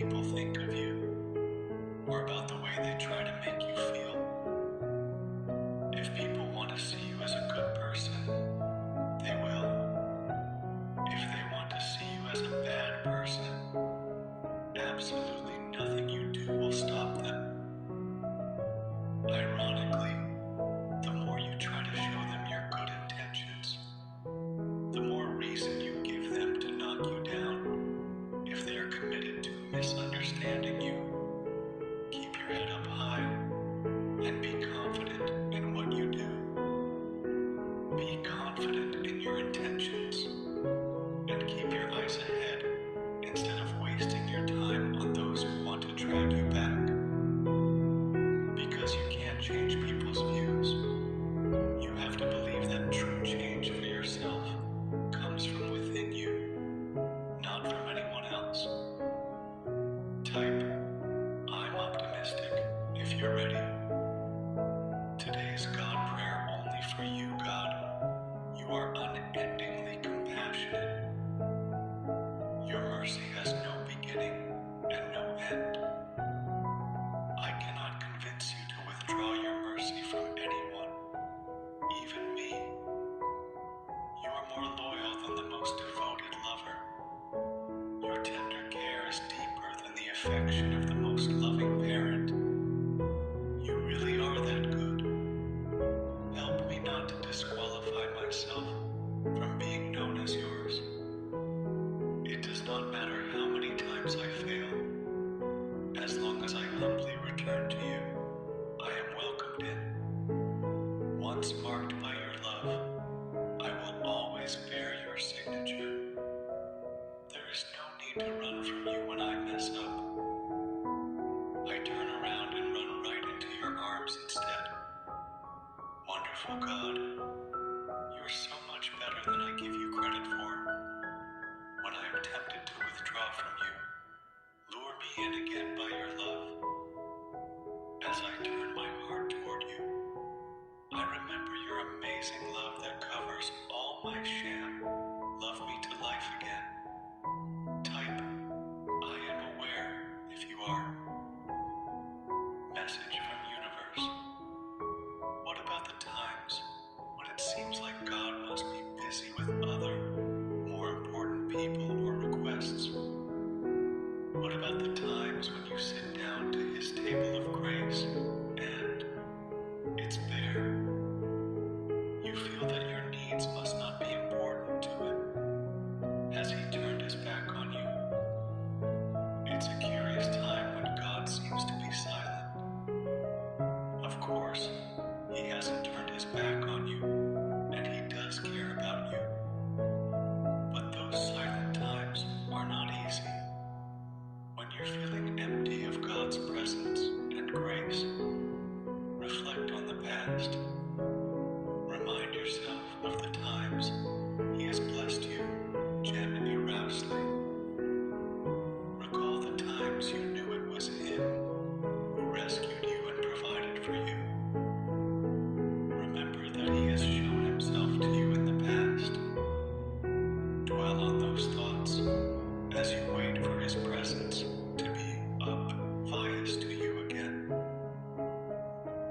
people think of you or about the way they try to make you feel. If people want to see you as a good person, they will. If they want to see you as a bad person, absolutely nothing you do will stop them. Ironically, the more you try to show them your good intentions, the more reason you give them to knock you down. If they are committed to misunderstanding you, keep your head up high and be confident in what you do. Be confident in your intentions and keep your eyes ahead instead of wasting your time on those who want to drag you back. Because you can't change people's views, you have to believe that true change for yourself comes from within you, not from anyone else. Type, I'm optimistic, if you're ready. Today's God prayer only for you, God. You are unendingly compassionate. Your mercy has no beginning and no end. I cannot convince you to withdraw your mercy from anyone, even me. You are more loyal than the most devoted lover. Your tender care is deeper than the affection of the most loving parent. You really are that good. Help me not to disqualify myself from being known as yours. It does not matter how many times I fail. As long as I humbly return to you, I am welcomed in. Once marked by your love, I will always bear your signature. There is no need to run from you when I mess up. I turn around and run right into your arms instead. Wonderful God, you're so much better than I give you credit for. When I am tempted to withdraw from you, lure me in again by your love. As I turn my heart toward you, I remember your amazing love that covers all my sham. Love me to life again. Type, I am aware, if you are. Message from universe. What about the times when it seems like God must be busy with other, more important people or requests? What about the times when you sit down to his table of grace and it's bare? You feel that your needs must not be important to him. Has he turned his back on you? It's a curious time when God seems to be silent. Of course, he hasn't turned his back on you, and he does care about you. But those silent times are not easy. When you're feeling empty of God's presence and grace, reflect on the past. Remind yourself of the times he has blessed you generously. Recall the times you knew it was him who rescued you and provided for you. Remember that he has shown himself to you in the past. Dwell on those thoughts as you wait for his presence to be obvious to you again.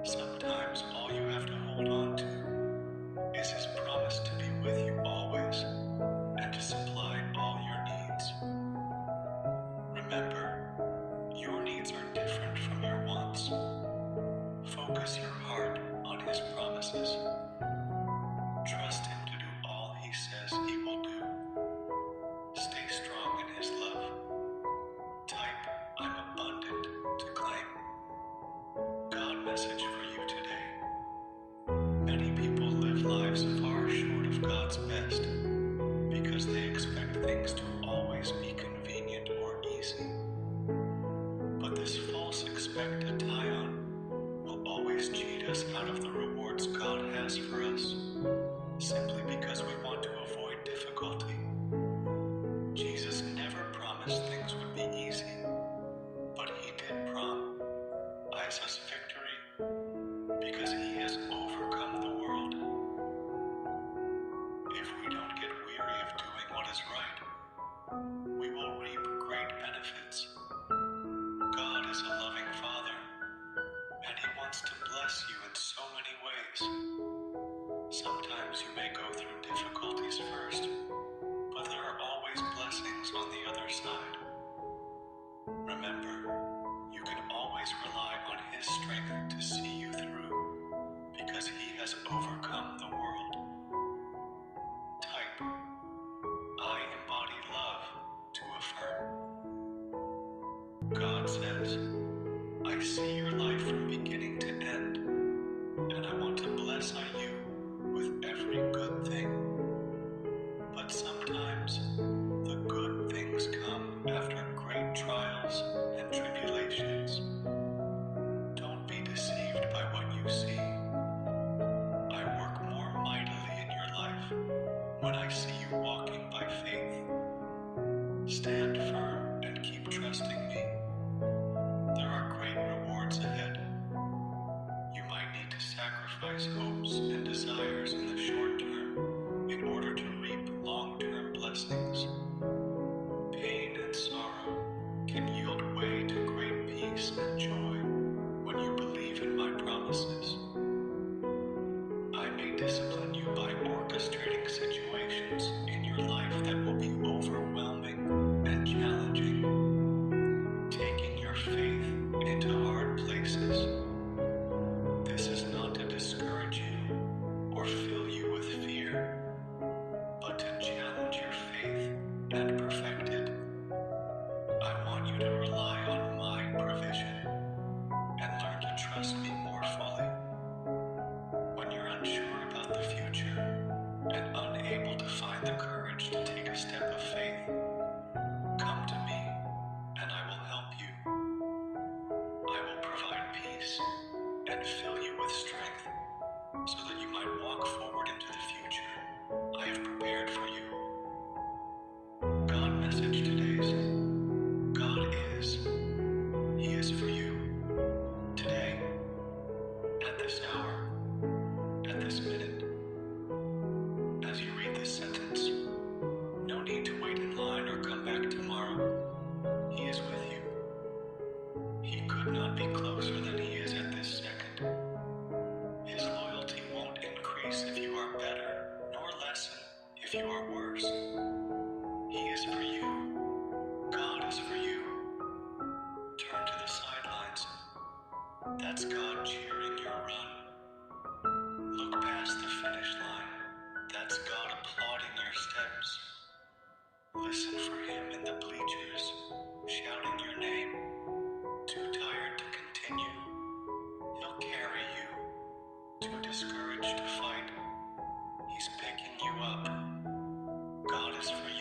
Sometimes all you have to hold on to is his promise to be with you always and to supply all your needs. Remember, your needs are different from your wants. Focus your heart on his promises. Trust him to do all he says he will do. Stay strong in his love. Type, I'm abundant to claim. God message for you today. Many people live lives far short of God's best because they expect things to always be convenient or easy. But this false expect to tie on will always cheat us out of the rewards God has for us, simply because we want to avoid difficulty. Jesus never promised things would be easy, but he did promise us victory because he has overcome the world. If we don't get weary of doing what is right, we will reap great benefits. God says, I see your life from beginning to end, and I want to bless you with every good thing. But sometimes the good things come after great trials and tribulations. Don't be deceived by what you see. I work more mightily in your life when I see you walking by faith. Stand firm and keep trusting me. There are great rewards ahead. You might need to sacrifice hopes and desires in the short term in order to reap long-term blessings. Pain and sorrow can yield way to great peace and joy when you believe in my promises. I may discipline you by orchestrating situations in your life that will be overwhelming and challenging, taking your faith into hard places. This is not to discourage you or fill you with fear, but to challenge your faith and perfect it. I want you to rely on my provision and learn to trust me more fully. When you're unsure about the future and unable to find the courage to take a step of faith, come to me and I will help you. I will provide peace and fill you with strength so that you might walk forward into the future I have prepared for you. God message today's God is. He is for you. Today, at this hour, at this minute. As you read this sentence, no need to wait in line or come back tomorrow. He is with you. He could not be closer than he is at this second. His loyalty won't increase if you are better, nor lessen if you are worse. He is for you. God is for you. Turn to the sidelines. That's God cheering your run. Look past the finish line. That's God applauding your steps. Listen for him in the bleachers, shouting your name. Too tired to continue. He'll carry you. Too discouraged to fight. He's picking you up. God is for you.